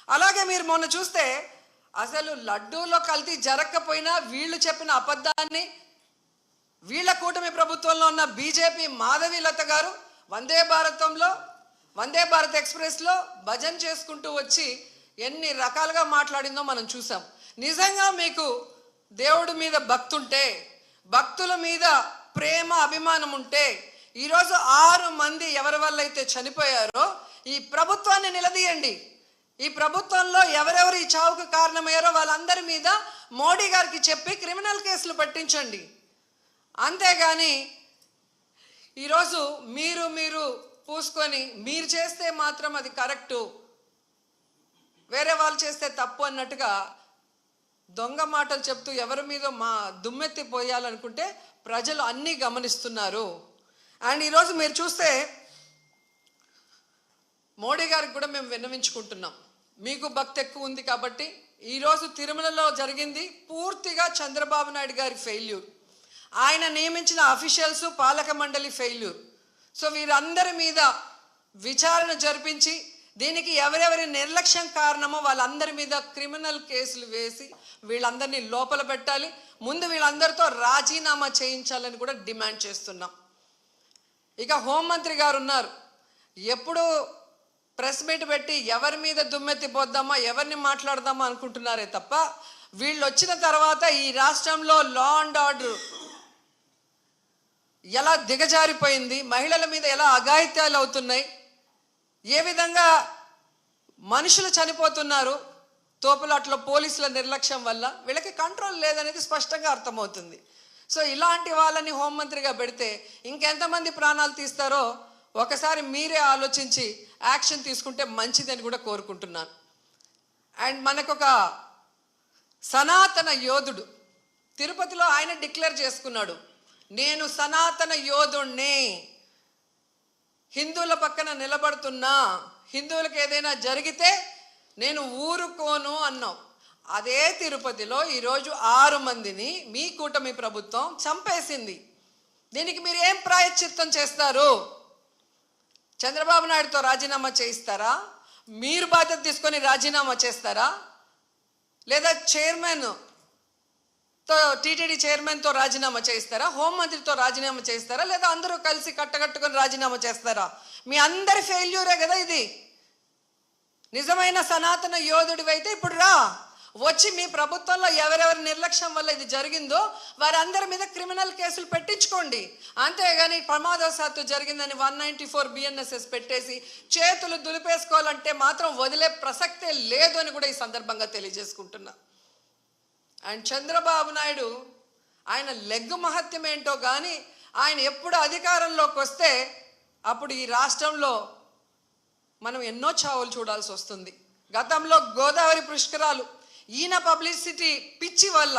అలాగే మీరు మొన్న చూస్తే అసలు లడ్డూలో కల్తీ జరగకపోయినా వీళ్ళు చెప్పిన అబద్ధాన్ని వీళ్ళ కూటమి ప్రభుత్వంలో ఉన్న బీజేపీ మాధవీలత గారు వందే భారత్ ఎక్స్ప్రెస్లో భజన చేసుకుంటూ వచ్చి ఎన్ని రకాలుగా మాట్లాడిందో మనం చూసాం. నిజంగా మీకు దేవుడి మీద భక్తి ఉంటే, భక్తుల మీద ప్రేమ అభిమానం ఉంటే ఈరోజు 6 మంది ఎవరి వల్ల అయితే చనిపోయారో ఈ ప్రభుత్వాన్ని నిలదీయండి. ఈ ప్రభుత్వంలో ఎవరెవరు ఈ చావుకు కారణమయ్యారో వాళ్ళందరి మీద మోడీ గారికి చెప్పి క్రిమినల్ కేసులు పట్టించండి. అంతేగాని ఈరోజు మీరు పూసుకొని మీరు చేస్తే మాత్రం అది కరెక్టు, వేరే వాళ్ళు చేస్తే తప్పు అన్నట్టుగా దొంగ మాటలు చెప్తూ ఎవరి మీద దుమ్మెత్తి పోయాలనుకుంటే ప్రజలు అన్నీ గమనిస్తున్నారు. అండ్ ఈరోజు మీరు చూస్తే మోడీ గారికి కూడా మేము విన్నవించుకుంటున్నాం, మీకు భక్తి ఎక్కువ ఉంది కాబట్టి ఈరోజు తిరుమలలో జరిగింది పూర్తిగా చంద్రబాబు నాయుడు గారి ఫెయిల్యూర్, ఆయన నియమించిన అఫీషియల్స్ పాలక మండలి ఫెయిల్యూర్. సో వీరందరి మీద విచారణ జరిపించి దీనికి ఎవరెవరి నిర్లక్ష్యం కారణమో వాళ్ళందరి మీద క్రిమినల్ కేసులు వేసి వీళ్ళందరినీ లోపల పెట్టాలి. ముందు వీళ్ళందరితో రాజీనామా చేయించాలని కూడా డిమాండ్ చేస్తున్నాం. ఇక హోంమంత్రి గారు ఉన్నారు, ఎప్పుడు ప్రెస్ మీట్ పెట్టి ఎవరి మీద దుమ్మెత్తి పోద్దామా, ఎవరిని మాట్లాడదామా అనుకుంటున్నారే తప్ప వీళ్ళు వచ్చిన తర్వాత ఈ రాష్ట్రంలో లా అండ్ ఆర్డర్ ఎలా దిగజారిపోయింది, మహిళల మీద ఎలా అఘాయిత్యాలు అవుతున్నాయి, ఏ విధంగా మనుషులు చనిపోతున్నారు తోపులాట్లో పోలీసుల నిర్లక్ష్యం వల్ల, వీళ్ళకి కంట్రోల్ లేదనేది స్పష్టంగా అర్థమవుతుంది. సో ఇలాంటి వాళ్ళని హోంమంత్రిగా పెడితే ఇంకెంతమంది ప్రాణాలు తీస్తారో ఒకసారి మీరే ఆలోచించి యాక్షన్ తీసుకుంటే మంచిదని కూడా కోరుకుంటున్నాను. అండ్ మనకొక సనాతన యోధుడు తిరుపతిలో ఆయన డిక్లేర్ చేసుకున్నాడు, నేను సనాతన యోధుణ్ణి, హిందువుల పక్కన నిలబడుతున్నా, హిందువులకు ఏదైనా జరిగితే నేను ఊరుకోను అన్నాం. అదే తిరుపతిలో ఈరోజు 6 మందిని మీ కూటమి ప్రభుత్వం చంపేసింది. దీనికి మీరు ఏం ప్రాయశ్చిత్తం చేస్తారు? చంద్రబాబు నాయుడుతో రాజీనామా చేయిస్తారా? మీరు బాధ్యత తీసుకొని రాజీనామా చేస్తారా? లేదా టీటీడీ చైర్మన్తో రాజీనామా చేయిస్తారా? హోంమంత్రితో రాజీనామా చేయిస్తారా? లేదా అందరూ కలిసి కట్టకట్టుకొని రాజీనామా చేస్తారా? మీ అందరి ఫెయిల్యూరే కదా ఇది. నిజమైన సనాతన యోధుడివైతే ఇప్పుడు వచ్చి మీ ప్రభుత్వంలో ఎవరెవరి నిర్లక్ష్యం వల్ల ఇది జరిగిందో వారందరి మీద క్రిమినల్ కేసులు పెట్టించుకోండి. అంతేగాని ప్రమాదవశాత్తు జరిగిందని 194 BNSS పెట్టేసి చేతులు దులిపేసుకోవాలంటే మాత్రం వదిలే ప్రసక్తే లేదు అని కూడా ఈ సందర్భంగా తెలియజేసుకుంటున్నా. అండ్ చంద్రబాబు నాయుడు ఆయన లెగ్గు మహత్యం ఏంటో కానీ ఆయన ఎప్పుడు అధికారంలోకి వస్తే అప్పుడు ఈ రాష్ట్రంలో మనం ఎన్నో చావులు చూడాల్సి వస్తుంది. గతంలో గోదావరి పుష్కరాలు ఈయన పబ్లిసిటీ పిచ్చి వల్ల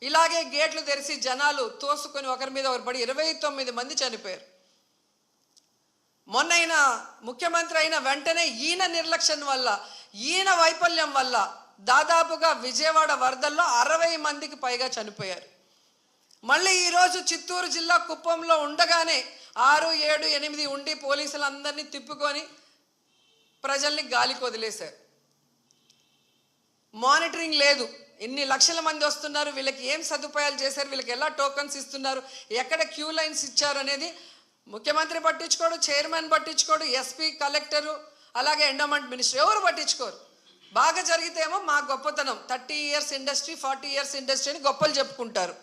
ఇలాగే గేట్లు తెరిచి జనాలు తోసుకొని ఒకరి మీద ఒకరు పడి 29 మంది చనిపోయారు. మొన్న ముఖ్యమంత్రి అయిన వెంటనే ఈయన నిర్లక్ష్యం వల్ల, ఈయన వైఫల్యం వల్ల దాదాపుగా విజయవాడ వరదల్లో 60 మందికి పైగా చనిపోయారు. మళ్ళీ ఈరోజు చిత్తూరు జిల్లా కుప్పంలో ఉండగానే 6, 7, 8 ఉండి పోలీసులందరినీ తిప్పుకొని ప్రజల్ని గాలికి వదిలేశారు. మానిటరింగ్ లేదు, ఎన్ని లక్షల మంది వస్తున్నారు, వీళ్ళకి ఏం సదుపాయాలు చేశారు, వీళ్ళకి ఎలా టోకన్స్ ఇస్తున్నారు, ఎక్కడ క్యూ లైన్స్ ఇచ్చారు అనేది ముఖ్యమంత్రి పట్టించుకోడు, చైర్మన్ పట్టించుకోడు, ఎస్పీ, కలెక్టరు, అలాగే ఎండోమెంట్ మినిస్టర్ ఎవరు పట్టించుకోరు. బాగా జరిగితేమో మా గొప్పతనం 30 years ఇండస్ట్రీ, 40 years ఇండస్ట్రీ అని గొప్పలు చెప్పుకుంటారు.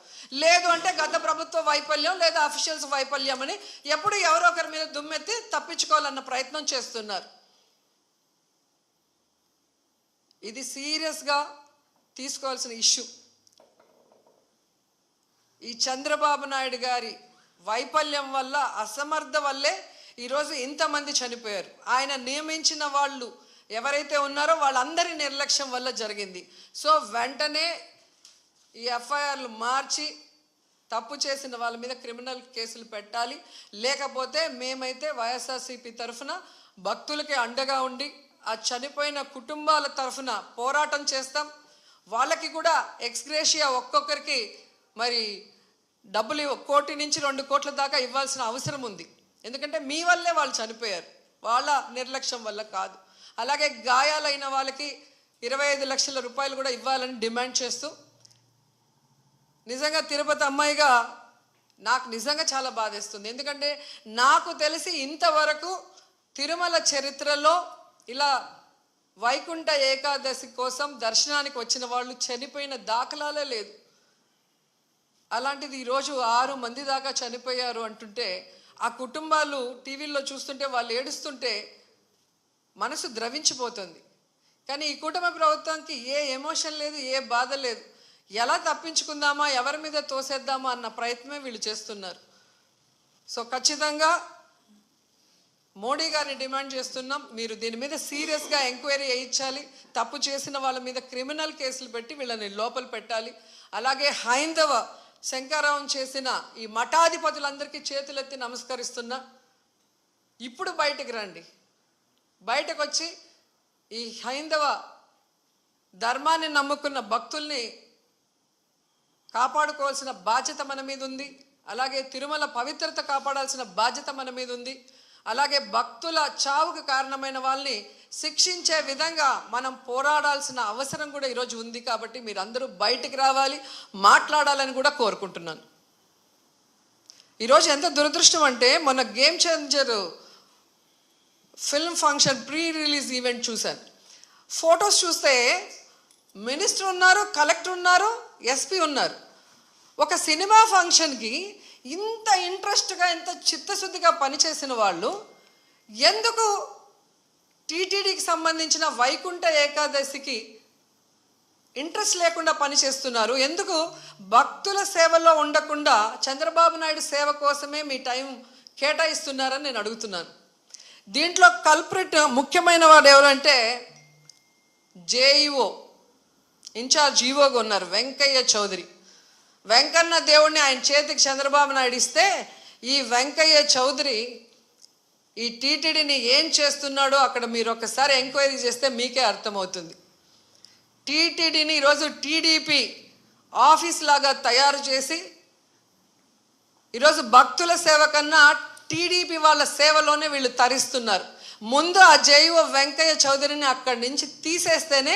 లేదు అంటే గత ప్రభుత్వ వైఫల్యం లేదా అఫీషియల్స్ వైఫల్యం అని ఎప్పుడు ఎవరో ఒకరి మీద దుమ్మెత్తి తప్పించుకోవాలన్న ప్రయత్నం చేస్తున్నారు. ఇది సీరియస్గా తీసుకోవాల్సిన ఇష్యూ. ఈ చంద్రబాబు నాయుడు గారి వైఫల్యం వల్ల, అసమర్థ వల్లే ఈరోజు ఇంతమంది చనిపోయారు. ఆయన నియమించిన వాళ్ళు ఎవరైతే ఉన్నారో వాళ్ళందరి నిర్లక్ష్యం వల్ల జరిగింది. సో వెంటనే ఈ ఎఫ్ఐఆర్లు మార్చి తప్పు చేసిన వాళ్ళ మీద క్రిమినల్ కేసులు పెట్టాలి. లేకపోతే మేమైతే వైఎస్ఆర్సీపీ తరఫున భక్తులకి అండగా ఉండి ఆ చనిపోయిన కుటుంబాల తరఫున పోరాటం చేస్తాం. వాళ్ళకి కూడా ఎక్స్గ్రేషియా ఒక్కొక్కరికి మరి డబ్బులు 1 కోటి నుంచి 2 కోట్ల దాకా ఇవ్వాల్సిన అవసరం ఉంది. ఎందుకంటే మీ వల్లే వాళ్ళు చనిపోయారు, వాళ్ళ నిర్లక్ష్యం వల్ల కాదు. అలాగే గాయాలైన వాళ్ళకి 25 లక్షల రూపాయలు కూడా ఇవ్వాలని డిమాండ్ చేస్తూ, నిజంగా తిరుపతి అమ్మాయిగా నాకు నిజంగా చాలా బాధేస్తుంది. ఎందుకంటే నాకు తెలిసి ఇంతవరకు తిరుమల చరిత్రలో ఇలా వైకుంఠ ఏకాదశి కోసం దర్శనానికి వచ్చిన వాళ్ళు చనిపోయిన దాఖలాలే లేదు. అలాంటిది ఈరోజు 6 మంది దాకా చనిపోయారు అంటుంటే, ఆ కుటుంబాలు టీవీల్లో చూస్తుంటే వాళ్ళు ఏడుస్తుంటే మనసు ద్రవించిపోతుంది. కానీ ఈ కుటుంబ ప్రభుత్వానికి ఏ ఎమోషన్ లేదు, ఏ బాధ లేదు. ఎలా తప్పించుకుందామా, ఎవరి మీద తోసేద్దామా అన్న ప్రయత్నమే వీళ్ళు చేస్తున్నారు. సో ఖచ్చితంగా మోడీ గారిని డిమాండ్ చేస్తున్నాం, మీరు దీని మీద సీరియస్గా ఎంక్వైరీ చేయించాలి. తప్పు చేసిన వాళ్ళ మీద క్రిమినల్ కేసులు పెట్టి వీళ్ళని లోపల పెట్టాలి. అలాగే హైందవ శంకరావం చేసిన ఈ మఠాధిపతులందరికీ చేతులెత్తి నమస్కరిస్తున్నా, ఇప్పుడు బయటకు రండి. బయటకు వచ్చి ఈ హైందవ ధర్మాన్ని నమ్ముకున్న భక్తుల్ని కాపాడుకోవాల్సిన బాధ్యత మన మీద ఉంది. అలాగే తిరుమల పవిత్రత కాపాడాల్సిన బాధ్యత మన మీద ఉంది. అలాగే భక్తుల చావుకు కారణమైన వాళ్ళని శిక్షించే విధంగా మనం పోరాడాల్సిన అవసరం కూడా ఈరోజు ఉంది. కాబట్టి మీరందరూ బయటికి రావాలి, మాట్లాడాలని కూడా కోరుకుంటున్నాను. ఈరోజు ఎంత దురదృష్టం అంటే, మొన్న game changer film function pre release event చూశాను. ఫొటోస్ చూస్తే మినిస్టర్ ఉన్నారు, కలెక్టర్ ఉన్నారు, ఎస్పీ ఉన్నారు. ఒక సినిమా ఫంక్షన్కి ఇంత ఇంట్రెస్ట్గా, ఇంత చిత్తశుద్ధిగా పనిచేసిన వాళ్ళు ఎందుకు టీటీడీకి సంబంధించిన వైకుంఠ ఏకాదశికి ఇంట్రెస్ట్ లేకుండా పనిచేస్తున్నారు? ఎందుకు భక్తుల సేవలో ఉండకుండా చంద్రబాబు నాయుడు సేవ కోసమే మీ టైం కేటాయిస్తున్నారని నేను అడుగుతున్నాను. దీంట్లో కల్ప్రిట్ ముఖ్యమైన వాడు ఎవరంటే జేఈఓ ఇన్ఛార్జ్ ఈఓగా ఉన్నారు వెంకయ్య చౌదరి. వెంకన్న దేవుడిని ఆయన చేతికి చంద్రబాబు నాయుడు ఇస్తే, ఈ వెంకయ్య చౌదరి ఈ టీటీడీని ఏం చేస్తున్నాడో అక్కడ మీరు ఒకసారి ఎంక్వైరీ చేస్తే మీకే అర్థమవుతుంది. టీటీడీని ఈరోజు టీడీపీ ఆఫీస్ లాగా తయారు చేసి ఈరోజు భక్తుల సేవ కన్నా టీడీపీ వాళ్ళ సేవలోనే వీళ్ళు తరిస్తున్నారు. ముందు ఆ జేఈఓ వెంకయ్య చౌదరిని అక్కడి నుంచి తీసేస్తేనే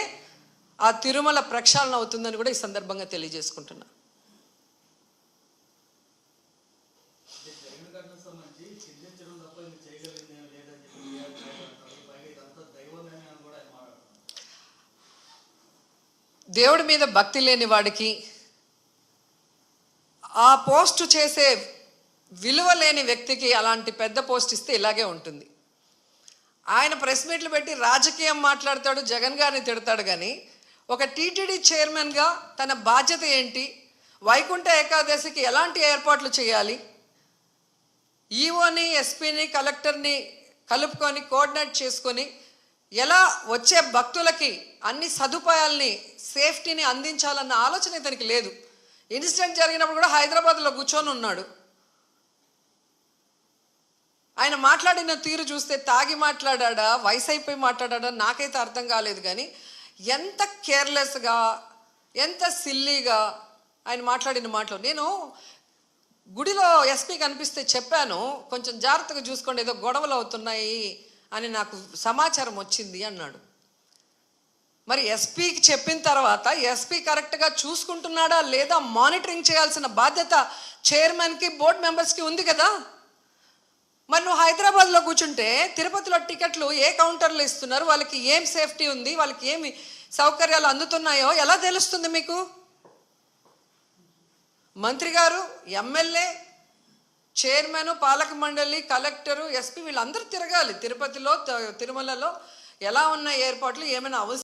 ఆ తిరుమల ప్రక్షాళన అవుతుందని కూడా ఈ సందర్భంగా తెలియజేసుకుంటున్నా. దేవుడి మీద భక్తి లేని వాడికి, ఆ పోస్ట్ చేసే విలువ లేని వ్యక్తికి అలాంటి పెద్ద పోస్ట్ ఇస్తే ఇలాగే ఉంటుంది. ఆయన ప్రెస్ మీట్లు పెట్టి రాజకీయం మాట్లాడతాడు, జగన్ గారిని తిడతాడు. కానీ ఒక టీటీడీ చైర్మన్గా తన బాధ్యత ఏంటి, వైకుంఠ ఏకాదశికి ఎలాంటి ఏర్పాట్లు చేయాలి, ఈఓని, ఎస్పీని, కలెక్టర్ని కలుపుకొని కోఆర్డినేట్ చేసుకొని ఎలా వచ్చే భక్తులకి అన్ని సదుపాయాల్ని, సేఫ్టీని అందించాలన్న ఆలోచన ఇతనికి లేదు. ఇన్సిడెంట్ జరిగినప్పుడు కూడా హైదరాబాద్లో కూర్చొని ఉన్నాడు. ఆయన మాట్లాడిన తీరు చూస్తే తాగి మాట్లాడా, వయసు అయిపోయి మాట్లాడా నాకైతే అర్థం కాలేదు. కానీ ఎంత కేర్లెస్గా, ఎంత సిల్లీగా ఆయన మాట్లాడిన మాటలు. నేను గుడిలో ఎస్పీ కనిపిస్తే చెప్పాను, కొంచెం జాగ్రత్తగా చూసుకోండి, ఏదో గొడవలు అవుతున్నాయి అని నాకు సమాచారం వచ్చింది అన్నాడు. మరి ఎస్పీకి చెప్పిన తర్వాత ఎస్పీ కరెక్ట్గా చూసుకుంటున్నాడా లేదా మానిటరింగ్ చేయాల్సిన బాధ్యత చైర్మన్కి, బోర్డు మెంబర్స్కి ఉంది కదా. మరి నువ్వు హైదరాబాద్లో కూర్చుంటే తిరుపతిలో టికెట్లు ఏ కౌంటర్లో ఇస్తున్నారు, వాళ్ళకి ఏం సేఫ్టీ ఉంది, వాళ్ళకి ఏమి సౌకర్యాలు అందుతున్నాయో ఎలా తెలుస్తుంది మీకు? మంత్రి గారు, ఎమ్మెల్యే, చైర్మన్, పాలక మండలి, కలెక్టరు, ఎస్పీ వీళ్ళందరూ తిరగాలి తిరుపతిలో, తిరుమలలో ఎలా ఉన్న ఏర్పాట్లు, ఏమైనా అవసరం